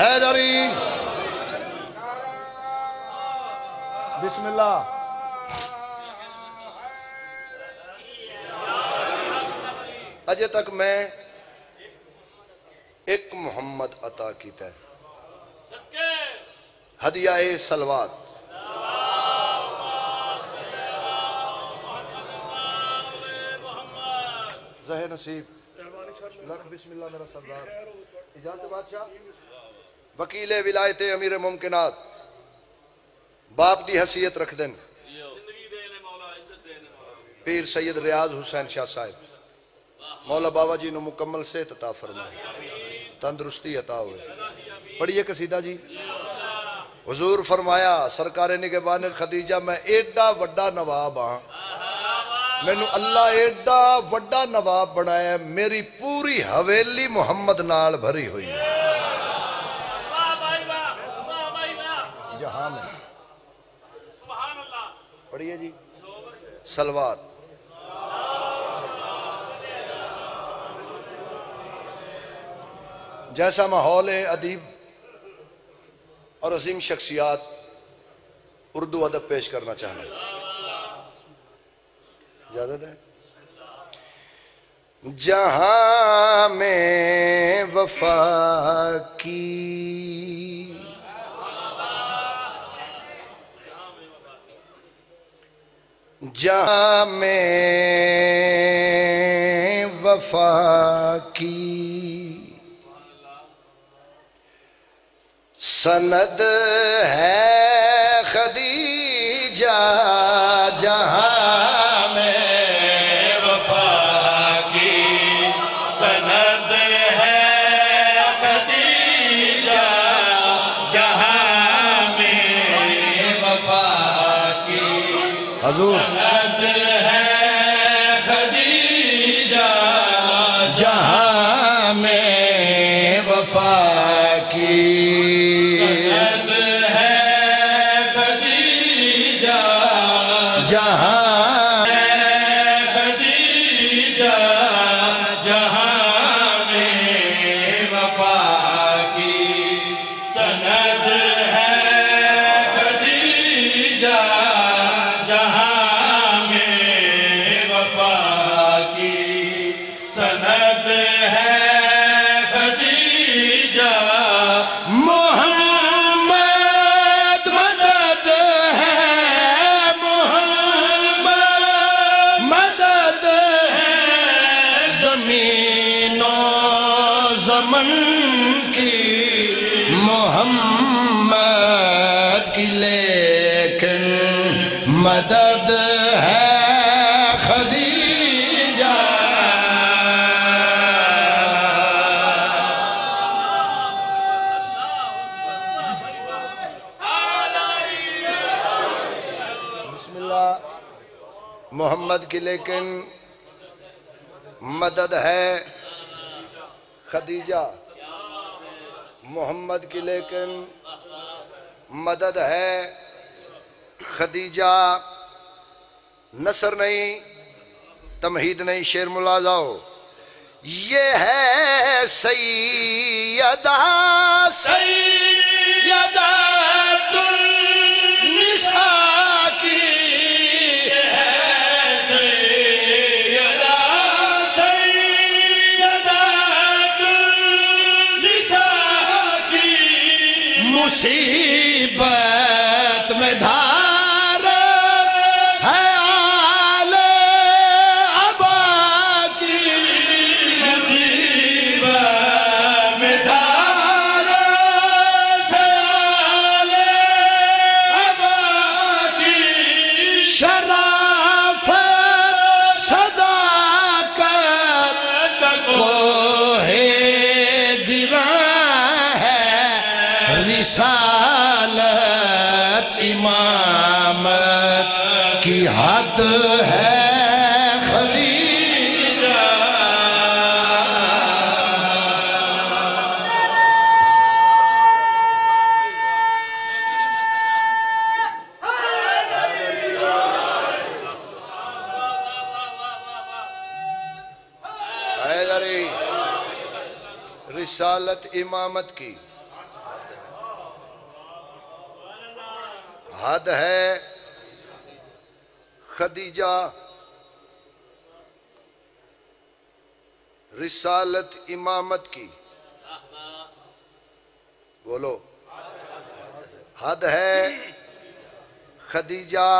حیدری بسم اللہ اجے تک میں ایک محمد عطا کیتا ہے ہدیہ سلوات زہر نصیب لکھ بسم اللہ میرا سردار اجازت بادشاہ وکیل ولایت امیر ممکنات باپ دی حیثیت رکھ دیں پیر سید ریاض حسین شاہ صاحب مولا بابا جی نو مکمل صحت عطا فرمائے تندرستی عطا ہوئے پڑھیے قصیدہ جی حضور فرمایا سرکار نگہبان خدیجہ میں ایڈا وڈا نواب ہاں میں نو اللہ ایڈا وڈا نواب بنایا میری پوری حویلی محمد نال بھری ہوئی ہے جہاں میں پڑھیے جی سلوات جیسا ماحول ادیب اور عظیم شخصیات اردو ادب پیش کرنا چاہیں اجازت ہے جہاں میں وفا کی جہاں میں وفا کی سند ہے خدیجہ جہاں میں وفا کی سند ہے خدیجہ جہاں میں وفا کی حضور سند ہے خدیجہ جہاں میں وفا کی محمد کی لیکن مدد ہے خدیجہ بسم اللہ محمد کی لیکن مدد ہے خدیجہ محمد کی لیکن مدد ہے خدیجہ نثر نہیں تمہید نہیں شعر ملاحظہ ہو یہ ہے سیدہ سیدہ النساء کی مصیبت میں دھار ہے آل عبا کی مصیبت میں دھار ہے آل عبا کی شرافت صداقت کو ہے گراں ہے رسالت امامت کی حد ہے خدیجہ حیدری رسالت امامت کی حد ہے خدیجہ رسالت امامت کی، بولو حد ہے خدیجہ،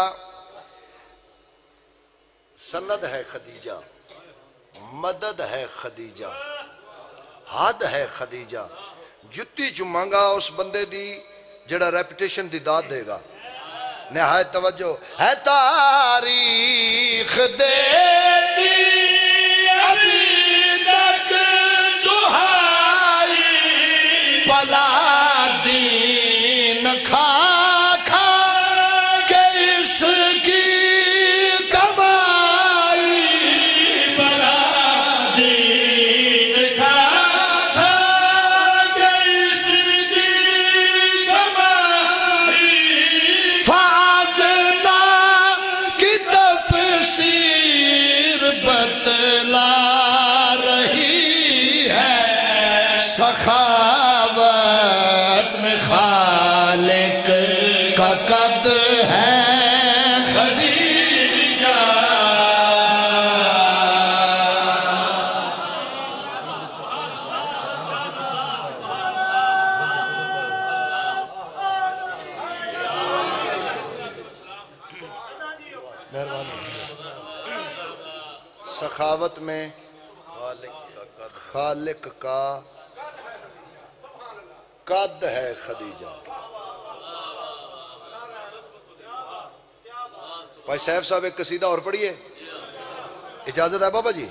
سند ہے خدیجہ، مدد ہے خدیجہ، حد ہے خدیجہ، جتی چمانگا اس بندے دی جڑا ریپیٹیشن دی داد دے گا۔ نہایت توجہ ہے تاریخ دیتی ابھی تک دہائی، پلا دین کھا کھا کے اس کی کمائی، بلا دین کھا کھا کے اس کی کمائی، فعدنا کی تفسیر بتلا رہی ہے، سخاوت میں خالق کا قد ہے خدیجہ۔ سخاوت میں خالق کا قد ہے خدیجہ۔ بھائی صاحب صاحب ایک قصیدہ اور پڑھیے، اجازت ہے بابا جی؟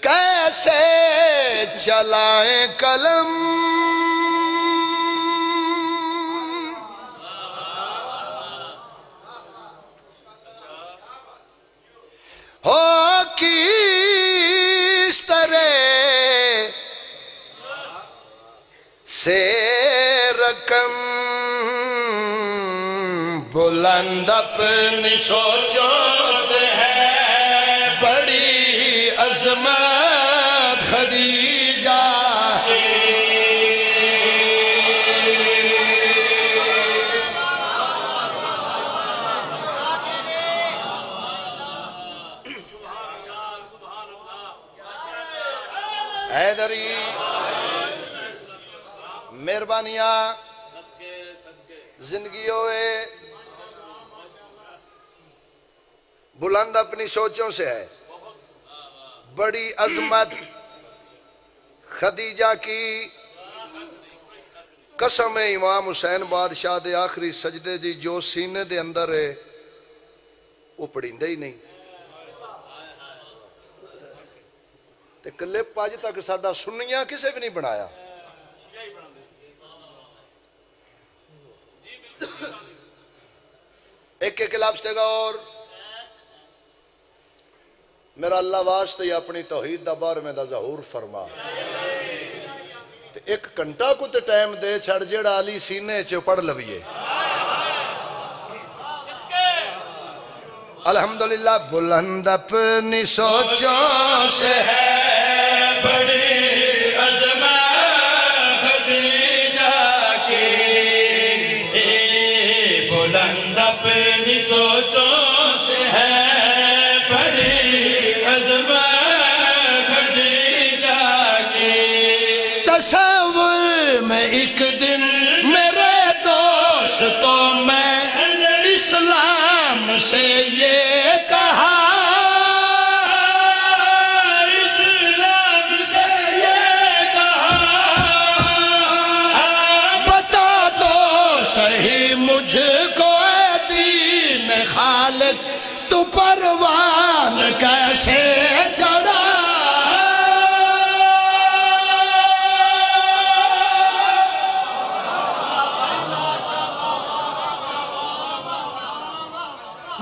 کیسے چلائیں قلم ہو کس طرح سے رقم، بلند اپنی سوچوں سے ہے بڑی عظمت خدیجہ۔ حیدری مہربانیاں زندگی ہوئے بلند اپنی سوچوں سے ہے بڑی عظمت خدیجہ کی، قسم امام حسین بادشاہ دے آخری سجدے دی جو سینے دے اندر ہے وہ پڑھیندے ہی نہیں، تے کلپ آج تک ساڈا سنیاں کسے بھی نہیں بنایا۔ ایک ایک لفظ تے غور، میرا اللہ واسطے اپنی توحید دا بار میں دا ظہور فرما، تے ایک گھنٹہ کو تے ٹائم دے چھڑ جیڑا علی سینے چ پڑھ لویے۔ الحمدللہ بلند اپنی سوچوں سے ہے بڑی عظمت خدیجہ کی، بلند اپنی سوچوں سے ہے بڑی عظمت خدیجہ کی۔ تصور میں ایک دن میرے دوستوں میں اسلام سے یہ کہا، اسلام سے یہ کہا، بتا دو صحیح مجھ کو اے دین خالق، تو پروان کیسے چڑھا؟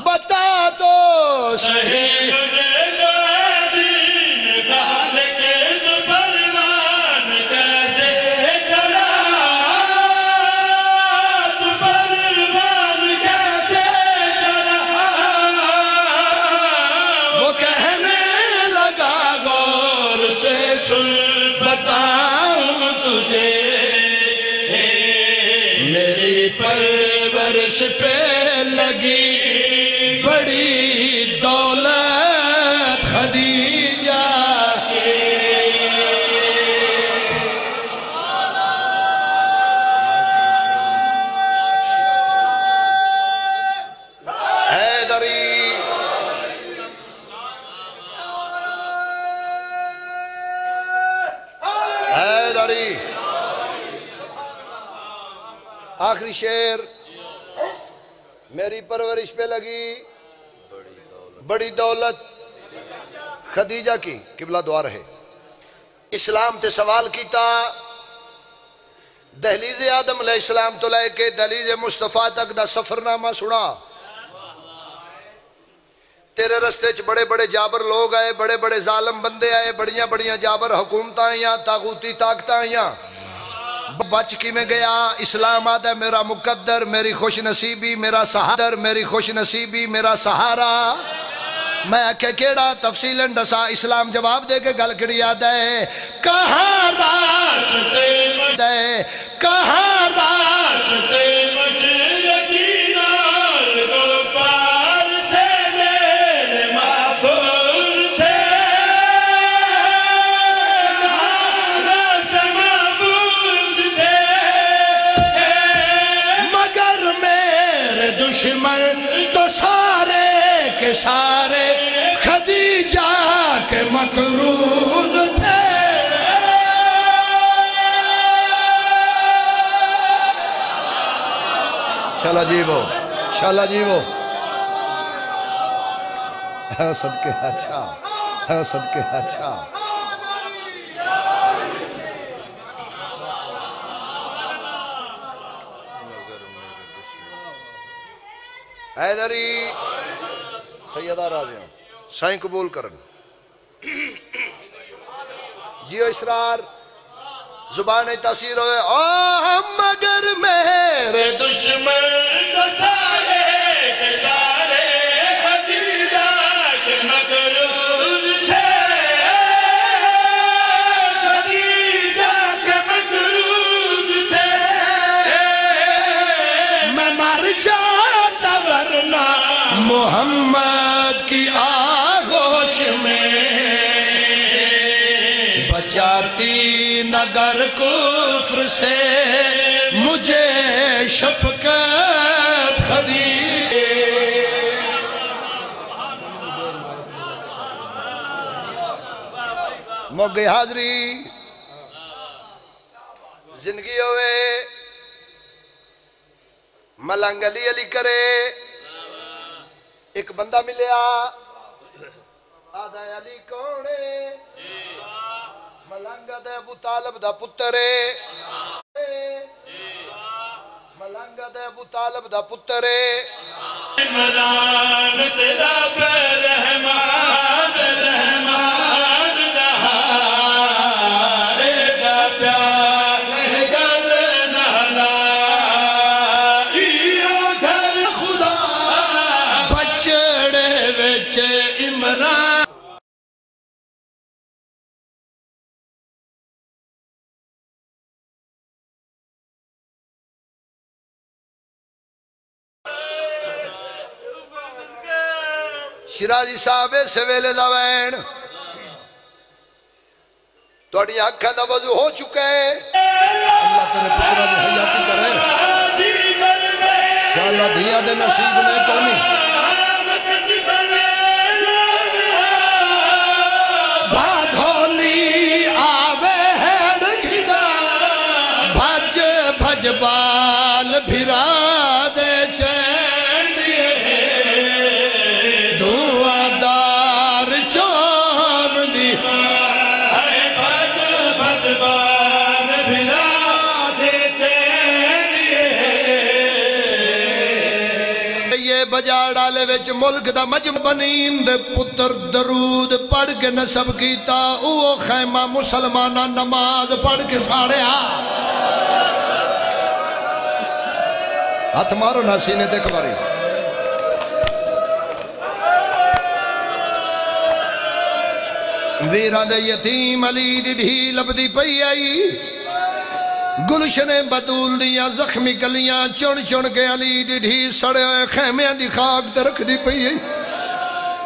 بتا دو صحیح وہ کہنے لگا غور سے سن بتاؤں تجھے، میری پرورش عرش پہ لگی بڑی دولت خدیجہ حیدری حیدری آخری شعر میری پرورش پہ لگی بڑی دولت خدیجہ کی قبلہ دعا رہے اسلام تے سوال کیتا دہلیز آدم علیہ السلام تو لے کے دہلیز مصطفیٰ تک دا سفرنامہ سنا تیرے رستے چ بڑے بڑے جابر لوگ آئے بڑے بڑے ظالم بندے آئے بڑیاں بڑیاں جابر حکومتیں آئیاں طاغوتی طاقتیں آئیاں بچ کی میں گیا اسلام آدھا میرا مقدر میری خوش نصیبی میرا سہارا میری خوش نصیبی میرا سہارا میں کہ کیڑا تفصیلاً ڈسا اسلام جواب دے کے گل کڑی آدھا ہے کہاں راستے دے کہاں راستے مشرقی نال کو پار سے میرے محفوظ تھے راست محفوظ تھے مگر میرے دشمن تو سارے کے سارے خدیجہ کے مقروض تھے شالا جیبو شالا جیبو ہے صدقے اچھا ہے صدقے اچھا حیدری سیدہ راضیاں سائیں قبول کرن جیو اسرار زبان تاثیر ہوئے مگر میرے دشمن تو سارے کے سارے خدیجہ کے مقروض تھے خدیجہ کے مقروض تھے میں مر جاتا ورنہ محمد کی آغوش میں بچاتی نگر کفر سے مجھے شفقت خدیجہ موگئی حاضری زندگی ہوئے ملنگ علی علی کرے ایک بندہ ملیا آدھا علی کونے ملنگ دے ابو طالب دا پترے ملنگ دے ابو طالب دا پترے عمران تیرا بے رحمان رحمان نہارے دا پیار گل نہلا ایو گھر خدا بچڑے وچ عمران شیرازی صاحب سویلے دا وین توڑی آنکھاں دا وضو ہو چکا ہے اللہ تیرے پترہ دی حیاتی کرے شاءاللہ دھیاں دے نصیب نے کونی بھادھولی آوے ہیڈ گھدا بھج بھج بال بھرا دے چین دیے دعادار چون دی بھج بھج بال بھرا دے چین یہ بجا ڈالے وچ ملک دا مجم بنین دے پتر درود پڑھ کے نسب کیتا او خیمہ مسلمانہ نماز پڑھ کے ساڑیا ہاتھ مارو نا سینے دیکھ باری ویران دے یتیم علی دی دھی لبدی پئی آئی گلشن بطول دیاں زخمی کلیاں چن چن کے علی دی دھی سڑے ہوئے خیمیاں دی خاک تے رکھ دی پئی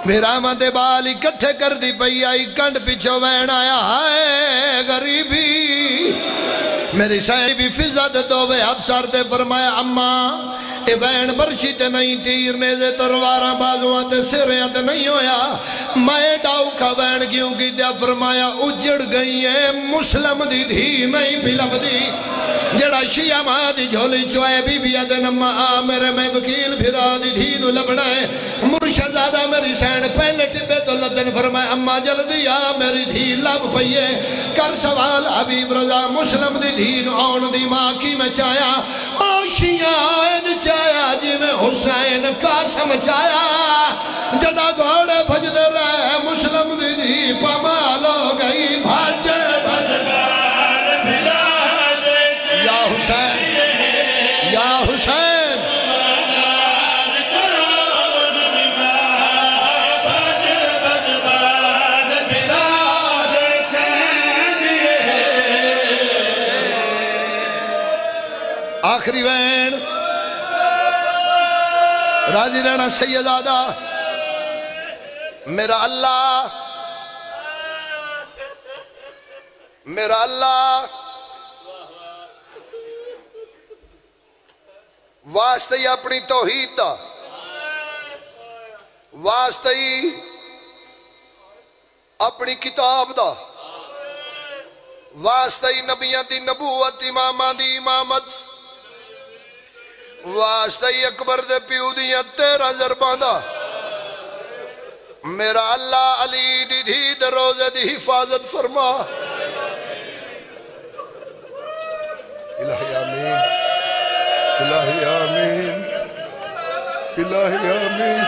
بھیرامہ دے بال اکٹھے کر دی پئی آئی کنڈ پیچھو وین آیا ہائے غریبی میری سائیں بھی فضا دے دووے ہاتھ سار دے فرمایا اماں اے وین برشی تے نہیں تیر نیزے ترواراں بازواں تے سریاں تے نہیں ہویا میں ڈاؤ کھا وین کیوں کی دیا فرمایا اجڑ گئی ہے مسلم دی دھی نہیں پھلم دی جڑا شیعہ ماں دی جھولی چوائے بی بی ادن اماں آ میرے میں وکیل بھرا دی دھی نو لبنا ہے مرشد زادہ میری سینڈ پہلے ٹبے تو لدن فرمائے اماں جلدی آ میری دھی لب پئیے کر سوال حبیب رضا مسلم دی دھی نو آن دی ماں کی میں چایا او شیعہ آئین چایا جی میں حسین قاسم چایا جڑا گھوڑے بھج دے رہے مسلم دی دھی پمال ہو گئی بھاج یا حسین یا حسین آخری وین راضی رہنا سیدادہ میرا اللہ واسطہ ہی اپنی توحید دا واسطہ ہی اپنی کتاب دا واسطہ ہی نبیان دی نبوت امامان دی امامت واسطہ ہی اکبر دے پیو دیاں 13 ضربان دا میرا اللہ علی دی دھی دے روزے دی حفاظت فرما الہی آمین الہی آمین الہی آمین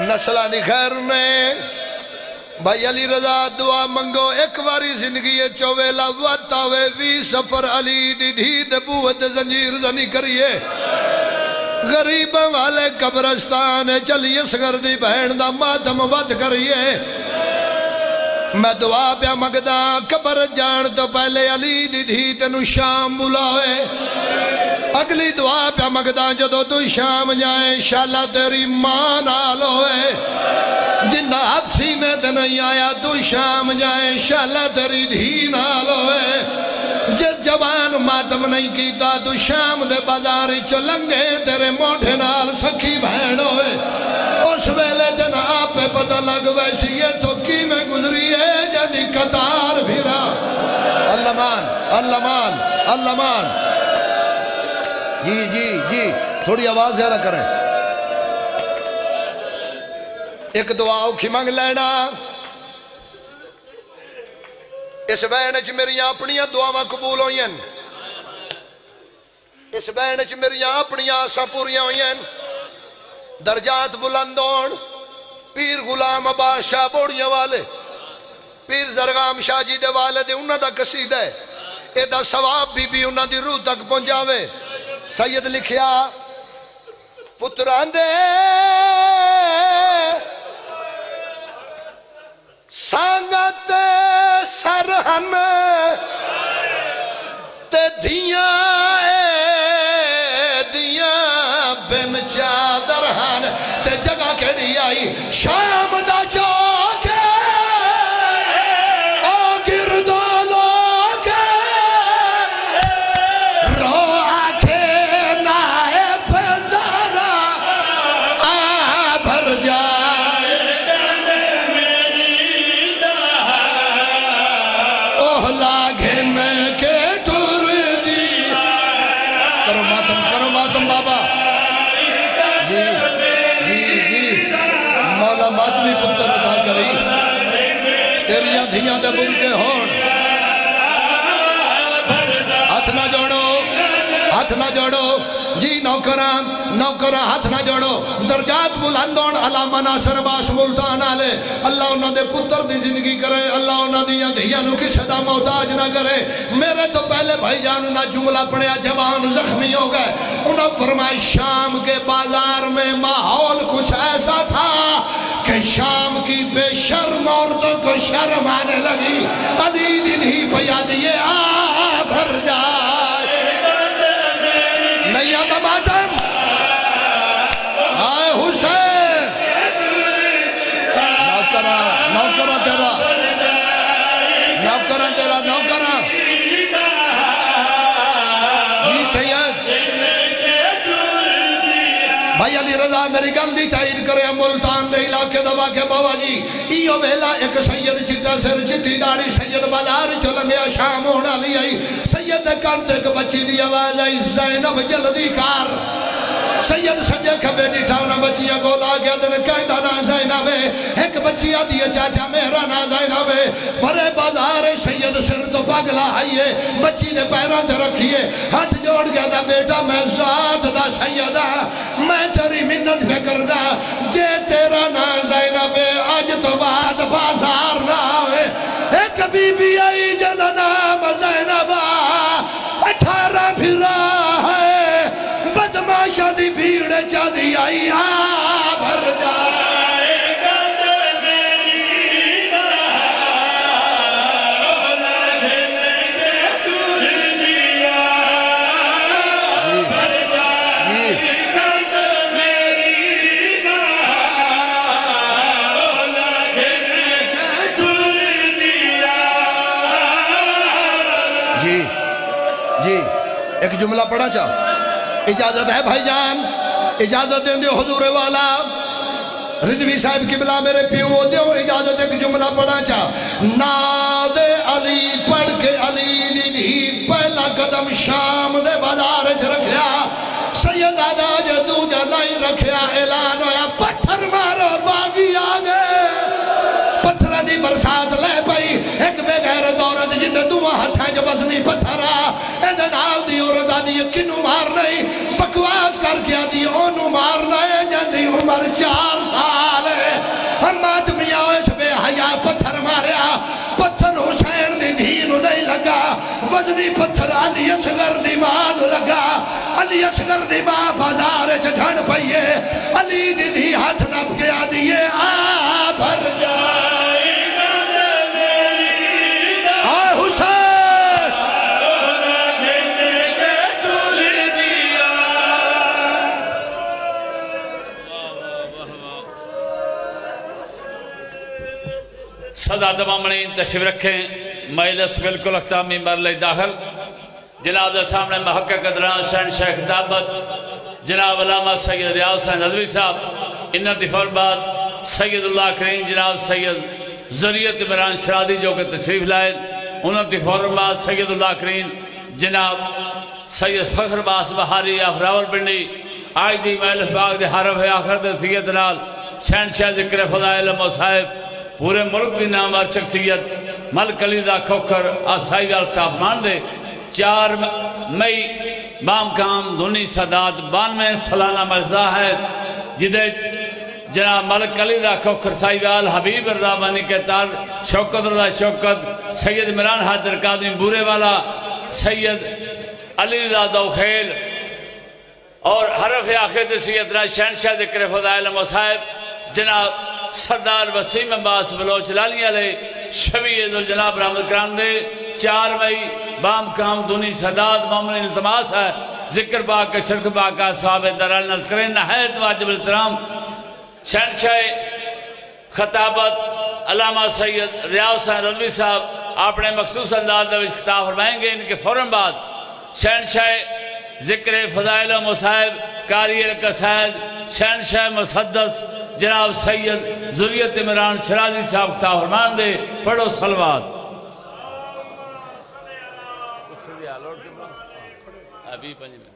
نسلہ دی خیر میں بھائی علی رضا دعا منگو ایک واری زندگی چوویلا واتاوے وی سفر علی دی دھی دبوت زنجیر زنی کریے غریب والے قبرستان چلیے سگر دی بہن دا ماتم ود کریے میں دعا پیا مگدا قبر جان تو پہلے علی دی دھی تنو شام بلاوے اگلی دعا پیا مگدا جدو تو شام جائیں انشاءاللہ تیری ماں نال ہوئے جندہ حد سینے تے نہیں آیا تو شام جائیں انشاءاللہ تیری دھی نال ہوئے جس جوان ماتم نہیں کیتا تو شام دے بازاری چلنگے تیرے موٹھے نال سکھی بہن ہوئے اس ویلے جن آپ پہ پتہ لگ ویسی یہ تو کی میں گزری ہے جنی قطار بھیرا اللہ مان اللہ مان اللہ مان جی تھوڑی آواز زیادہ کریں ایک دعا اوکھی مانگ لینا اس بینچ میری اپنی دعاواں قبول ہوئی ہیں اس بینچ میری اپنی آساں پوریاں ہوئی ہیں درجات بلندون پیر غلام عباس شاہ بوڑیاں والے پیر زرغام شاہ جی دے والے دے انہاں دا قصید ہے اے دا ثواب بھی انہاں دی روح تک پہنچاوے سید لکھیا پتران دے سانگت سرہن تے دیاں بن چادرہن تے جگہ کڑی آئی شام دا چوکے آگر دو لوگ رو آکھے نائب زارا آبھر جائے اوہلا گھن کے ٹور دی کرو ماتم بابا مولا ماتمی پتر عطا کری تیریاں دھیاں دے برکے ہون ہاتھ نہ جوڑو جی نوکران ہاتھ نہ جوڑو درجات بلندون علامہ ناصر باش ملتان آلے اللہ انہوں دے پتر دی زندگی کرے اللہ انہوں انہاں دیاں دھیاں نو کسے دا محتاج نہ کرے میرے تو پہلے بھائی جان نہ جملہ پڑھیا جوان زخمی ہو گئے انہاں فرمایا شام کے بازار میں ماحول کچھ ایسا تھا کہ شام کی بے شرم عورتوں کو شرم آنے لگی علی دنہی پیا دیے آ بھر جائے نہیں آتا ماتم آئے حسین نوکرہ تیرا نوکرہ جی سید بھائی علی رضا میری گل دی تائید کرے ملتان دے علاقے دبا کے بابا جی ایو ویلا ایک سید چٹا سر چٹی داڑی سید بازار چلنگیا شام ہونا لی آئی سید کانتے ایک بچی دی آواز آئی زینب جلدی کار سید سجے کھبے ڈیٹھاونا بچیاں کو لاغیا دن کہتا نا زینب ایک بچیاں دیئے چاچا میرا نا زینب بھرے بازار سید سر تو پاگلا آئیے بچی نے پیران تے رکھیے ہاتھ جوڑ گیا دا بیٹا میں ذات دا سیدہ میں تیری منت فکر دا جے تیرا نا زینب آج تو بعد بازار نہ آوے ایک بی بی آئی جن نام زینب 18 پھرا ہے بدماشا دی بھیڑ چاہدی آئی بھر جائے گد میری رولا دھنے کے تور دیا بھر جائے گد میری رولا دھنے کے تور دیا جی ایک جملہ پڑھا چاہو اجازت ہے بھائی جان اجازت دیں دیو حضور والا رضوی صاحب کی بلا میرے پیو دیو اجازت ایک جملہ پڑھا چاہ ناد علی پڑھ کے علی دی پہلا قدم شام دے بازار چ رکھیا سیدادہ جو دوجہ نہیں رکھیا اعلان ہویا پتھر مارو باغی آگے پتھر دی برسات لے پئی ایک بے غیرت عورت جن دعا ہتھیں جو بسنی پتھرا ایدے نال دی عورت آدھی کنو مار نہیں بکواس کر کے آدھی اونو مار نہیں جندی عمر 4 سال ہے ہمات میاں اس بے حیاء پتھر ماریا پتھر حسین دی دھین نہیں لگا وزنی پتھر علی اصغر دی مان لگا علی اصغر دی ماں بازار چڑھن پئیے علی دی دی ہاتھ نپ کے آدھیے آ بھر جائے آئے حسین صدا تمامنین تشریف رکھیں مجلس بالکل اختتامی مرحلے داخل جناب دے سامنے محقق ادران شہن شیخ خطابت جناب علامہ سید ریاض حسین ندوی صاحب انہاں دی بعد سید اللہ کریم جناب سید ذریعت عمران شرادی جو کہ تشریف لائے انہاں دی بعد سید اللہ کریم جناب سید فخر باس بہاری آف راول پنڈی آج دی مجلس باغ دے حرف آخر دے سید نال شہن شاہ ذکر فضائل مصائب پورے ملک دی نامور شخصیت ملک علی دا کھوکر آفسائی والتاف مان دے 4 مئی بام کام دھنی صداد 92 سالانہ مجزہ ہے جدے جناب ملک علی دا کھوکر سائیوال حبیب الرحمانی کے تار شوکت رضا شوکت سید عمران حاضر قادم بورے والا سید علی رضا دوخیل اور حرف آخر سید شہن شاہ ذکر فضائل مصائب جناب سردار وسیم عباس بلوچ لالی علیہ شویع ذوالجناب رحمت کرام دے 4 مئی بام کام دونی صداد مومن التماس ہے ذکر باق کا شرک باق کا صحابہ درال نذکرین نہایت واجب الترام شہن شاہ خطابت علامہ سید ریاض حسین ندوی صاحب اپنے مخصوص انداز میں خطاب فرمائیں گے ان کے فوراً بعد شہن شاہ ذکر فضائل و مصائب قاری القصائد شہن شاہ مسدس جناب سید ذریعت عمران شرازی صاحب خطاب فرمان دے پڑھو صلوات ابھی 5 منٹ